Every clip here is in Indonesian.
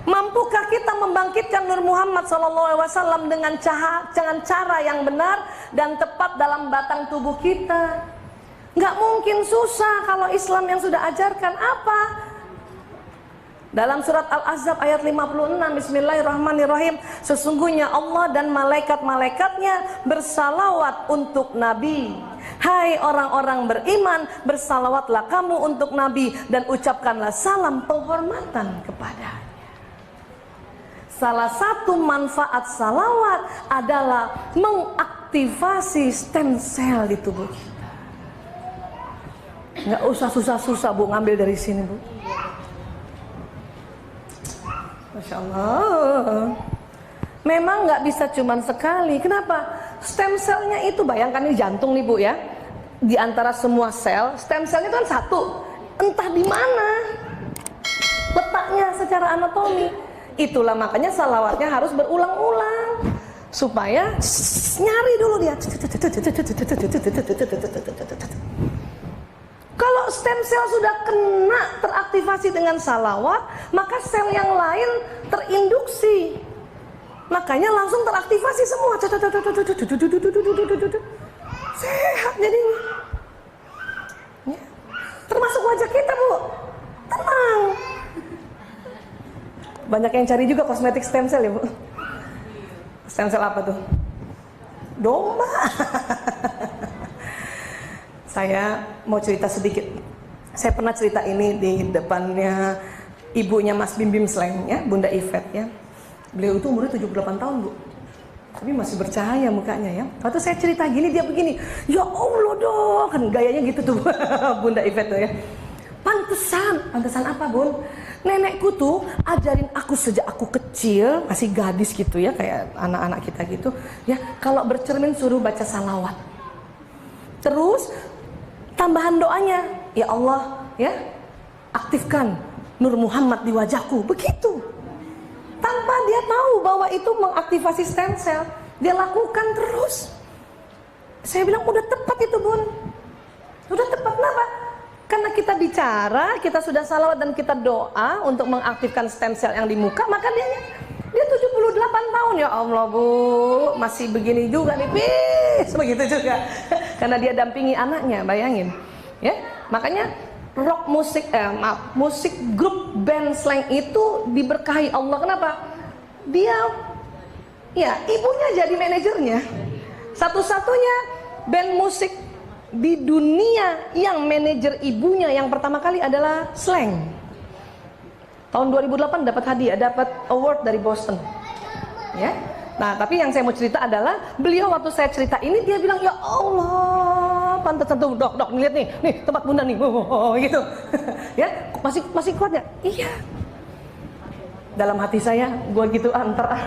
Mampukah kita membangkitkan Nur Muhammad SAW dengan cara yang benar dan tepat dalam batang tubuh kita? Nggak mungkin, susah kalau Islam yang sudah ajarkan. Apa? Dalam surat Al-Ahzab ayat 56, Bismillahirrahmanirrahim, sesungguhnya Allah dan malaikat-malaikatnya bersalawat untuk Nabi. Hai orang-orang beriman, bersalawatlah kamu untuk Nabi dan ucapkanlah salam penghormatan kepadanya. Salah satu manfaat salawat adalah mengaktifasi stem cell di tubuh kita. Nggak usah susah-susah Bu ngambil dari sini Bu. Masya Allah. Memang nggak bisa cuman sekali. Kenapa? Stem cellnya itu, bayangkan ini jantung nih Bu ya. Di antara semua sel, stem cellnya itu kan satu. Entah di mana letaknya secara anatomi. Itulah makanya salawatnya harus berulang-ulang supaya nyari dulu dia. Kalau stem cell sudah kena teraktivasi dengan salawat, maka sel yang lain terinduksi. Makanya langsung teraktivasi semua. Sehat jadinya. Ya. Termasuk wajah kita Bu. Tenang. Banyak yang cari juga kosmetik stem cell ya Bu. Stem cell apa tuh? Domba. Saya mau cerita sedikit. Saya pernah cerita ini di depannya ibunya Mas Bim Bim Sleng ya, Bunda Ivet ya. Beliau itu umurnya 78 tahun Bu, tapi masih bercahaya mukanya ya. Waktu saya cerita gini dia begini, ya Allah dong, kan gayanya gitu tuh Bunda Ivet tuh ya. Pantesan apa Bun? Nenekku tuh ajarin aku sejak aku kecil, masih gadis gitu ya, kayak anak-anak kita gitu ya, kalau bercermin suruh baca salawat. Terus tambahan doanya, ya Allah ya, aktifkan Nur Muhammad di wajahku, begitu. Tanpa dia tahu bahwa itu mengaktifasi stem cell, dia lakukan terus. Saya bilang udah tepat itu Bun, udah tepat. Kenapa? Karena kita bicara, kita sudah salawat dan kita doa untuk mengaktifkan stem cell yang di muka, maka dia 78 tahun ya Allah Bu, masih begini juga nih, begitu juga. Karena dia dampingi anaknya, bayangin. Ya, makanya rock musik, musik grup band Sleng itu diberkahi Allah. Kenapa? Dia, ya ibunya jadi manajernya. Satu-satunya band musik di dunia yang manajer ibunya yang pertama kali adalah Sleng. Tahun 2008 dapat hadiah, dapat award dari Boston. Ya. Nah, tapi yang saya mau cerita adalah beliau waktu saya cerita ini dia bilang, ya Allah, pantesan tuh dok lihat nih tempat Bunda nih, gitu. Ya, masih kuat ya? Iya. Dalam hati saya, gua gitu antar.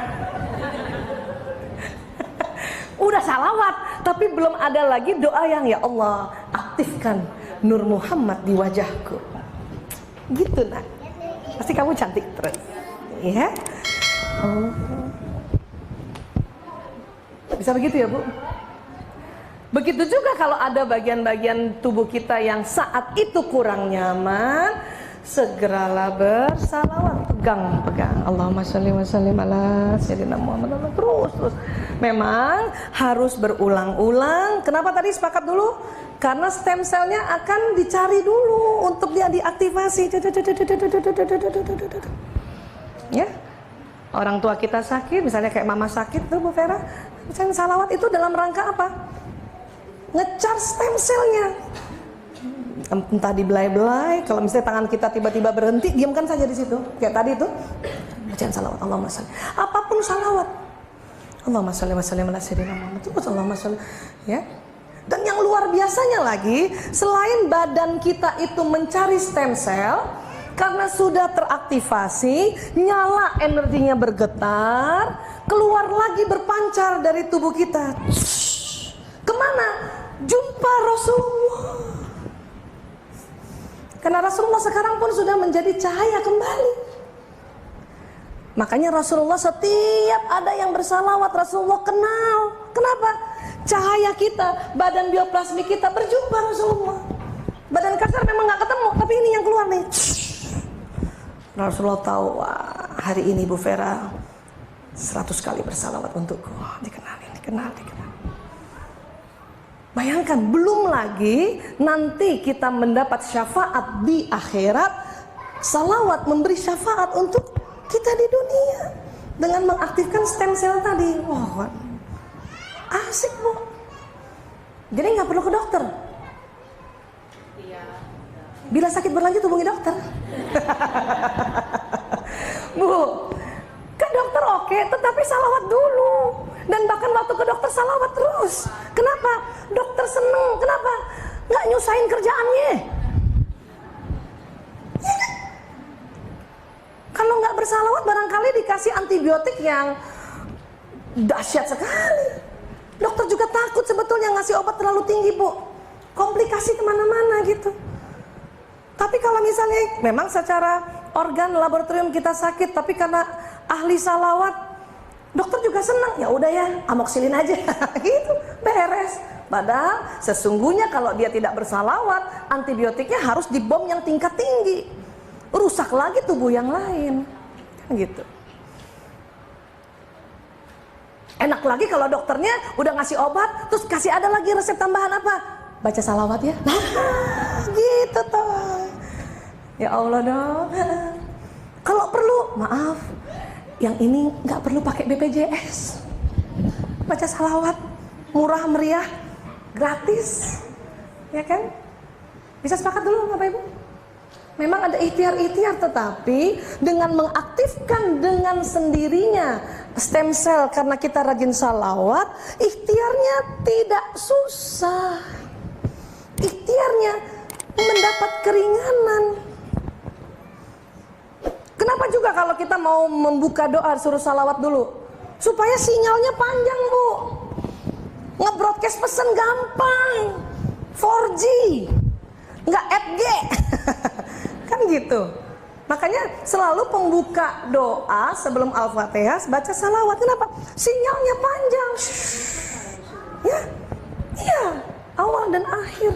Udah salawat, tapi belum ada lagi doa yang ya Allah aktifkan Nur Muhammad di wajahku. Gitu nak. Pasti kamu cantik terus. Ya. Oh. Bisa begitu ya Bu? Begitu juga kalau ada bagian-bagian tubuh kita yang saat itu kurang nyaman, segeralah bersalawat, pegang. Allahumma sholli wa sallim ala sayyidina Muhammad. Terus. Memang harus berulang-ulang. Kenapa tadi sepakat dulu? Karena stem cellnya akan dicari dulu untuk dia diaktifasi. Ya. Orang tua kita sakit, misalnya kayak mama sakit tuh Bu Vera, misalnya salawat itu dalam rangka apa? Nge-charge stem cellnya. Entah dibelai-belai, kalau misalnya tangan kita tiba-tiba berhenti, diamkan saja di situ. Kayak tadi itu, bacaan salawat, Allahumma sholli. Apapun salawat. Allahumma sholli wa sallim ala sayyidina Muhammad. Allahumma sholli, ya. Dan yang luar biasanya lagi, selain badan kita itu mencari stem cell, karena sudah teraktivasi, nyala, energinya bergetar, keluar lagi berpancar dari tubuh kita. Kemana? Jumpa Rasulullah. Karena Rasulullah sekarang pun sudah menjadi cahaya kembali. Makanya Rasulullah setiap ada yang bersalawat, Rasulullah kenal. Kenapa? Cahaya kita, badan bioplasmi kita berjumpa Rasulullah. Badan kasar memang gak ketemu, tapi ini yang keluar nih. Rasulullah tahu, wah, hari ini Bu Vera 100 kali bersalawat untukku. Dikenalin. Bayangkan, belum lagi nanti kita mendapat syafaat di akhirat. Salawat memberi syafaat untuk kita di dunia dengan mengaktifkan stem cell tadi. Wah, asik Bu. Jadi nggak perlu ke dokter. Bila sakit berlanjut hubungi dokter. Bu, ke dokter oke, tetapi salawat dulu. Dan bahkan waktu ke dokter salawat terus. Kenapa? Dokter seneng. Kenapa? Nggak nyusahin kerjaannya. Ya kan? Kalau nggak bersalawat barangkali dikasih antibiotik yang dahsyat sekali. Dokter juga takut sebetulnya ngasih obat terlalu tinggi, Bu. Komplikasi kemana-mana gitu. Tapi kalau misalnya memang secara organ laboratorium kita sakit, tapi karena ahli salawat, dokter juga senang. Ya udah ya, amoxilin aja, gitu, beres. Padahal sesungguhnya kalau dia tidak bersalawat, antibiotiknya harus dibom yang tingkat tinggi, rusak lagi tubuh yang lain, kan gitu. Enak lagi kalau dokternya udah ngasih obat, terus kasih ada lagi resep tambahan apa? Baca salawat ya. Nah, gitu toh. Ya Allah dong. Kalau perlu, maaf, yang ini nggak perlu pakai BPJS. Baca salawat, murah meriah, gratis, ya kan? Bisa sepakat dulu Bapak Ibu? Memang ada ikhtiar-ikhtiar, tetapi dengan mengaktifkan dengan sendirinya stem cell karena kita rajin salawat, ikhtiarnya tidak susah. Ikhtiarnya mendapat keringanan. Kenapa juga kalau kita mau membuka doa suruh salawat dulu? Supaya sinyalnya panjang, Bu. Nge-broadcast pesan gampang. 4G. Nggak 8G. Kan gitu. Makanya selalu pembuka doa sebelum Al-Fatihah baca salawat. Kenapa? Sinyalnya panjang. Ya. Iya, awal dan akhir.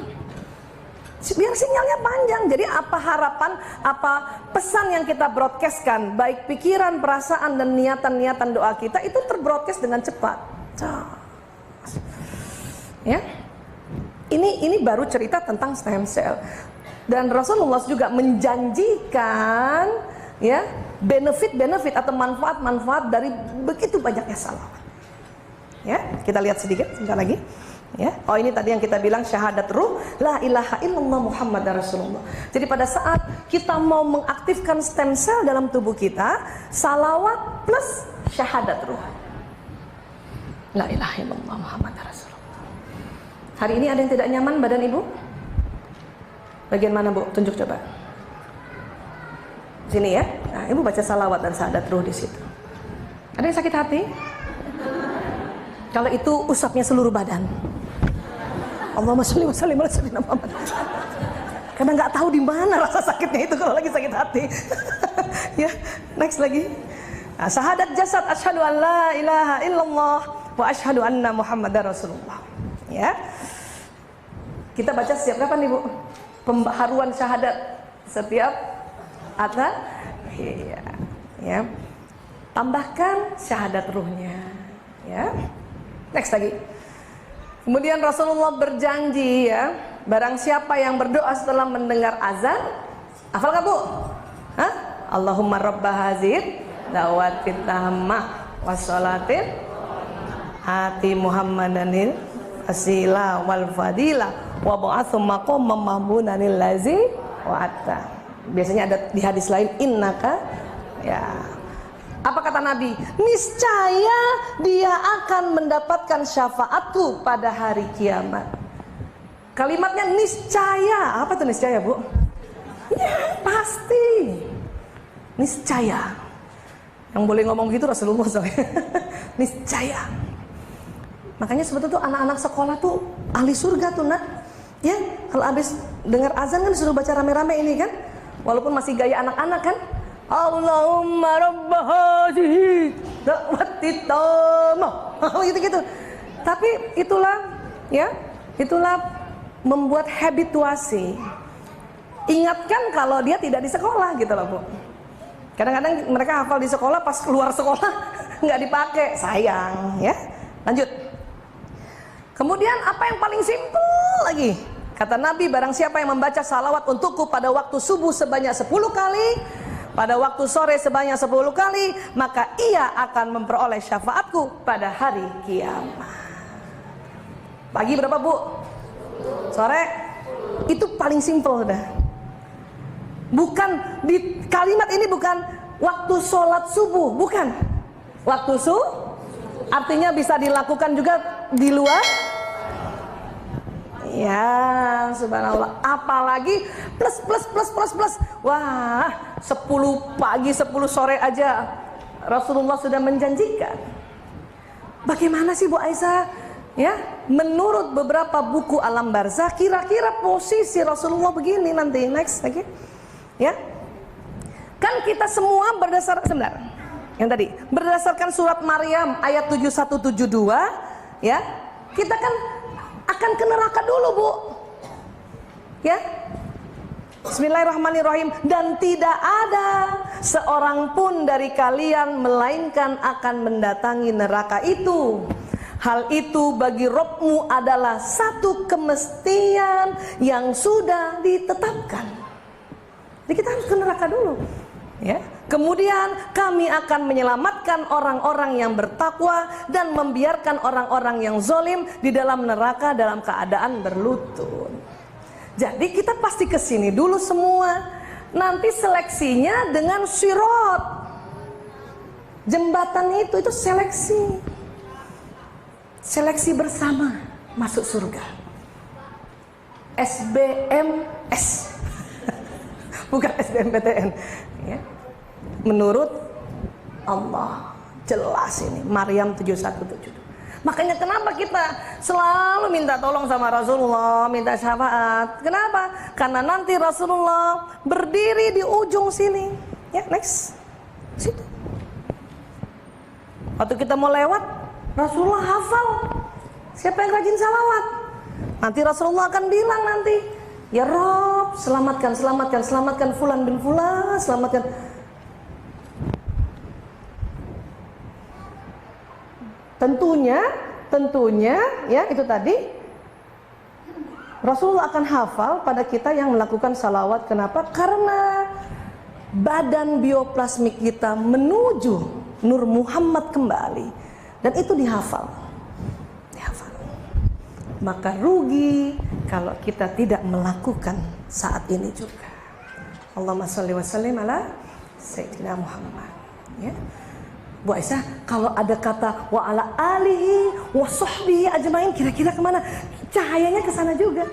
Biar sinyalnya panjang. Jadi apa harapan, apa pesan yang kita broadcastkan, baik pikiran, perasaan dan niatan-niatan doa kita itu terbroadcast dengan cepat. Ya. Ini baru cerita tentang stem cell. Dan Rasulullah juga menjanjikan ya benefit-benefit atau manfaat-manfaat dari begitu banyaknya salawat. Ya, kita lihat sedikit sebentar lagi. Ya. Oh, ini tadi yang kita bilang syahadat ruh, la ilaha illallah Muhammad Rasulullah. Jadi pada saat kita mau mengaktifkan stem cell dalam tubuh kita, salawat plus syahadat ruh, la ilaha illallah Muhammad Rasulullah. Hari ini ada yang tidak nyaman badan Ibu? Bagian mana Bu? Tunjuk coba. Sini ya. Nah, Ibu baca salawat dan syahadat ruh di situ. Ada yang sakit hati? Kalau itu usapnya seluruh badan. Allahumma sholli wa sallim ala sayyidina Muhammad. Karena nggak tahu di mana rasa sakitnya itu kalau lagi sakit hati. Ya, next lagi. Nah, syahadat jasad, asyhadu an la ilaha illallah wa asyhadu anna Muhammadar Rasulullah. Ya. Kita baca setiap kapan nih Bu? Pembaharuan syahadat setiap iya. Ya. Tambahkan syahadat ruhnya. Ya. Next lagi. Kemudian Rasulullah berjanji ya, barang siapa yang berdoa setelah mendengar azan, hafal gak Bu? Hah? Allahumma rabba hazid dawatit tammah wassalatin hati Muhammadanil asila wal fadila wa ba'atsum maqamam mahmudanil lazi wa'atta. Biasanya ada di hadis lain innaka ya. Apa kata Nabi? Niscaya dia akan mendapatkan syafaatku pada hari kiamat. Kalimatnya niscaya. Apa tuh niscaya Bu? Ya pasti. Niscaya. Yang boleh ngomong gitu Rasulullah SAW. Niscaya. Makanya sebetulnya tuh anak-anak sekolah tuh ahli surga tuh nak. Ya, kalau habis dengar azan kan disuruh baca rame-rame ini kan. Walaupun masih gaya anak-anak kan. Allahumma rabba hadhihi da'watit tammah. Gitu-gitu. Tapi itulah ya, itulah membuat habituasi. Ingatkan kalau dia tidak di sekolah gitu loh Bu. Kadang-kadang mereka hafal di sekolah, pas keluar sekolah nggak dipakai, sayang ya. Lanjut. Kemudian apa yang paling simpel lagi? Kata Nabi, barang siapa yang membaca salawat untukku pada waktu subuh sebanyak 10 kali, pada waktu sore sebanyak 10 kali, maka ia akan memperoleh syafaatku pada hari kiamat. Pagi berapa bu? Sore? Itu paling simpel udah. Bukan, di kalimat ini bukan waktu sholat subuh, bukan. Waktu artinya bisa dilakukan juga di luar. Ya, subhanallah. Apalagi plus. Wah, 10 pagi, 10 sore aja Rasulullah sudah menjanjikan. Bagaimana sih Bu Aisyah? Ya, menurut beberapa buku alam barzah, kira-kira posisi Rasulullah begini nanti. Next lagi. Ya. Kan kita semua berdasarkan surat Maryam ayat 7172, ya. Kita kan akan ke neraka dulu, Bu. Ya. Bismillahirrahmanirrahim. Dan tidak ada seorang pun dari kalian melainkan akan mendatangi neraka itu. Hal itu bagi Rabbmu adalah satu kemestian yang sudah ditetapkan. Jadi kita harus ke neraka dulu, ya. Kemudian kami akan menyelamatkan orang-orang yang bertakwa dan membiarkan orang-orang yang zolim di dalam neraka dalam keadaan berlutut. Jadi kita pasti ke sini dulu semua. Nanti seleksinya dengan sirat. Jembatan itu seleksi. Seleksi bersama masuk surga. SBMS. Bukan SBMPTN, ya. Menurut Allah jelas ini Maryam 7172. Makanya kenapa kita selalu minta tolong sama Rasulullah, minta syafaat. Kenapa? Karena nanti Rasulullah berdiri di ujung sini. Ya, next. Situ. Waktu kita mau lewat, Rasulullah hafal. Siapa yang rajin salawat? Nanti Rasulullah akan bilang nanti, ya Rob, selamatkan fulan bin fulan, selamatkan. Tentunya ya itu tadi Rasulullah akan hafal pada kita yang melakukan salawat. Kenapa? Karena badan bioplasmik kita menuju Nur Muhammad kembali, dan itu dihafal. Maka rugi kalau kita tidak melakukan saat ini juga. Allahumma sholli wa sallim ala Sayyidina Muhammad. Ya. Bu Aisyah, kalau ada kata wa ala alihi wa sahbihi ajmain, kira-kira kemana? Cahayanya ke sana juga.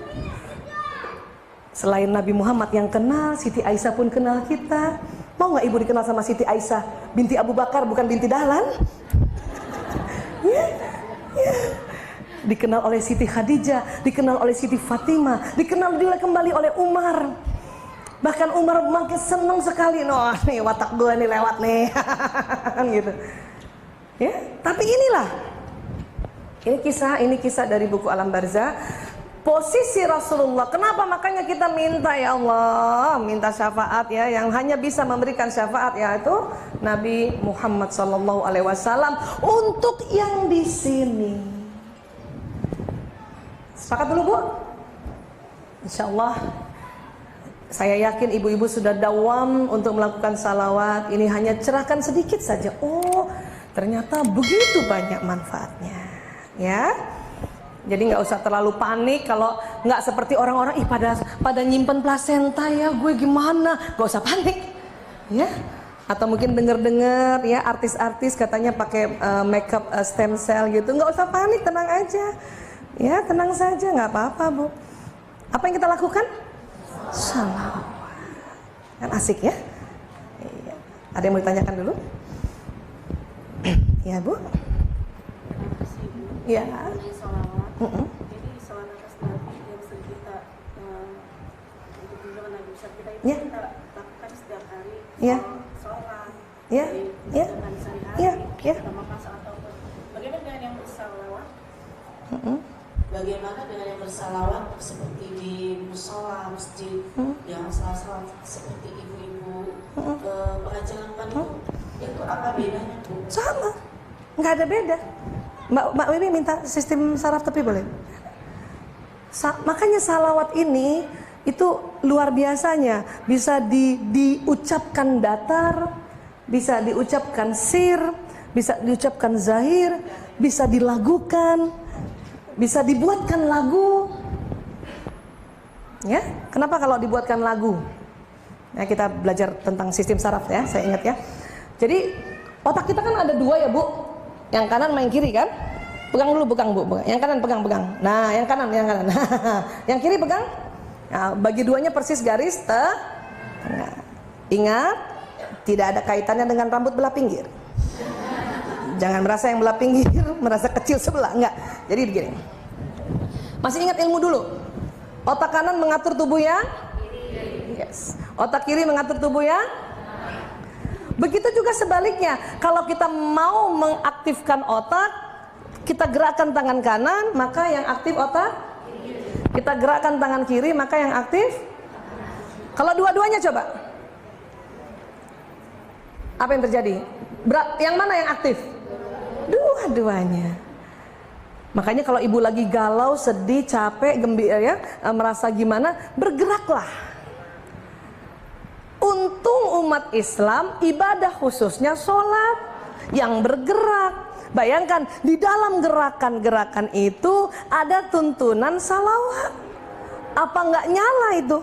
Selain Nabi Muhammad yang kenal, Siti Aisyah pun kenal kita. Mau nggak ibu dikenal sama Siti Aisyah binti Abu Bakar, bukan binti Dahlan? Ya. Dikenal oleh Siti Khadijah, dikenal oleh Siti Fatimah, dikenal juga kembali oleh Umar. Bahkan Umar makin senang sekali, noh nih watak gue nih lewat nih, gitu. Ya, tapi inilah, ini kisah dari buku Alam Barzah. Posisi Rasulullah. Kenapa makanya kita minta ya Allah, minta syafaat ya, yang hanya bisa memberikan syafaat yaitu Nabi Muhammad SAW untuk yang di sini. Sepakat dulu Bu? Insya Allah. Saya yakin ibu-ibu sudah dawam untuk melakukan salawat. Ini hanya cerahkan sedikit saja. Oh, ternyata begitu banyak manfaatnya. Ya, jadi nggak usah terlalu panik kalau nggak seperti orang-orang. Pada nyimpen plasenta ya, gue gimana? Gak usah panik. Ya, atau mungkin dengar-dengar ya artis-artis katanya pakai makeup stem cell gitu. Nggak usah panik, tenang aja. Ya, tenang saja, nggak apa-apa Bu. Apa yang kita lakukan? Salawat. Kan asik ya? Iya. Ada yang mau ditanyakan dulu? Ya Bu? Ya. Jadi salawat atas Nabi yang sering kita untuk junjungan Nabi besar kita itu kita lakukan setiap hari. Sholat. Dengan sehari-hari. Kita makan atau bagaimana dengan yang bersalawat? bagaimana dengan yang bersalawat seperti di musola, masjid, yang salawat seperti ibu-ibu pengajian itu apa bedanya Bu? Sama, nggak ada beda. Mbak Wiwi minta sistem saraf tepi boleh? Makanya salawat ini itu luar biasanya, bisa diucapkan datar, bisa diucapkan sir, bisa diucapkan zahir, bisa dilagukan, bisa dibuatkan lagu. Ya, kenapa kalau dibuatkan lagu? Ya, kita belajar tentang sistem saraf ya, saya ingat ya. Jadi otak kita kan ada dua ya Bu, yang kanan main kiri kan? Pegang dulu, pegang Bu, pegang. Yang kanan pegang. Nah, yang kanan. Yang kiri pegang. Nah, bagi duanya persis garis tengah. Ingat, tidak ada kaitannya dengan rambut belah pinggir. Jangan merasa yang belah pinggir merasa kecil sebelah, enggak. Jadi begini. Masih ingat ilmu dulu. Otak kanan mengatur tubuh yang yes. Otak kiri mengatur tubuh yang. Begitu juga sebaliknya. Kalau kita mau mengaktifkan otak, kita gerakkan tangan kanan, maka yang aktif otak. Kita gerakkan tangan kiri, maka yang aktif. Kalau dua-duanya coba, apa yang terjadi? Yang mana yang aktif? Dua-duanya. Makanya kalau ibu lagi galau, sedih, capek, gembira ya, merasa gimana, bergeraklah. Untung umat Islam ibadah khususnya sholat yang bergerak. Bayangkan di dalam gerakan-gerakan itu ada tuntunan salawat. Apa nggak nyala itu?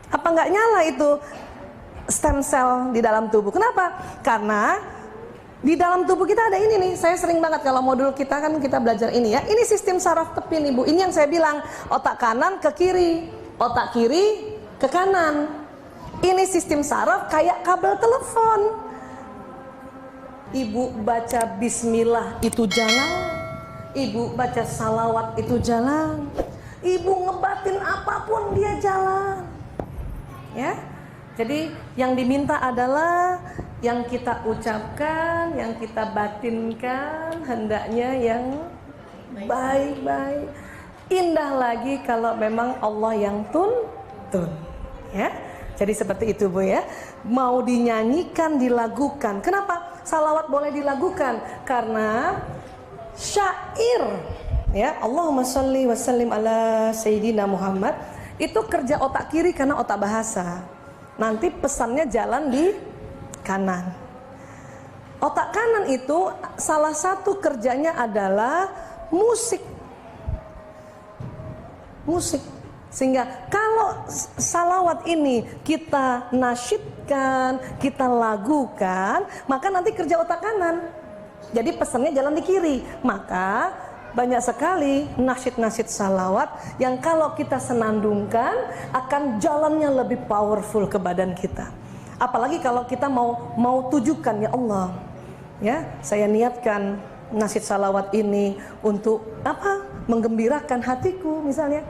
Apa nggak nyala itu stem cell di dalam tubuh? Kenapa? Karena di dalam tubuh kita ada ini nih. Saya sering banget kalau modul kita kan kita belajar ini ya. Ini sistem saraf tepi nih Bu. Ini yang saya bilang, otak kanan ke kiri, otak kiri ke kanan. Ini sistem saraf kayak kabel telepon. Ibu baca bismillah itu jalan, ibu baca salawat itu jalan, ibu ngebatin apapun dia jalan. Ya, jadi yang diminta adalah yang kita ucapkan, yang kita batinkan hendaknya yang baik-baik. Indah lagi kalau memang Allah yang tuntun. Ya, jadi seperti itu Bu ya. Mau dinyanyikan, dilagukan. Kenapa? Salawat boleh dilagukan karena syair ya, Allahumma sholli wa sallim ala sayyidina Muhammad itu kerja otak kiri karena otak bahasa. Nanti pesannya jalan di kanan. Otak kanan itu salah satu kerjanya adalah musik. Sehingga kalau salawat ini kita nasyidkan, kita lagukan, maka nanti kerja otak kanan. Jadi pesannya jalan di kiri. Maka banyak sekali nasyid-nasyid salawat yang kalau kita senandungkan akan jalannya lebih powerful ke badan kita. Apalagi kalau kita mau tujukan, ya Allah, ya saya niatkan nasyid salawat ini untuk apa? Menggembirakan hatiku misalnya.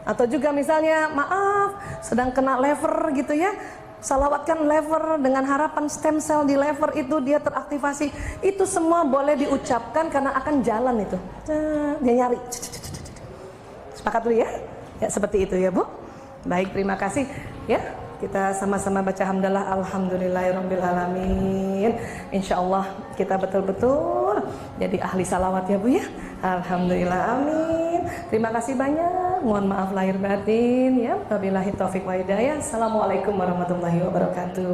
Atau juga misalnya maaf sedang kena lever gitu ya, salawatkan lever dengan harapan stem cell di lever itu dia teraktivasi. Itu semua boleh diucapkan karena akan jalan itu. Dia nyari. Sepakat dulu ya? Ya seperti itu ya Bu. Baik, terima kasih ya. Kita sama-sama baca hamdalah alhamdulillahirabbil alamin. Insyaallah kita betul-betul jadi ahli salawat ya Bu ya. Alhamdulillah, amin. Terima kasih banyak. Mohon maaf lahir batin ya. Wabillahi taufik wa hidayah. Assalamualaikum warahmatullahi wabarakatuh.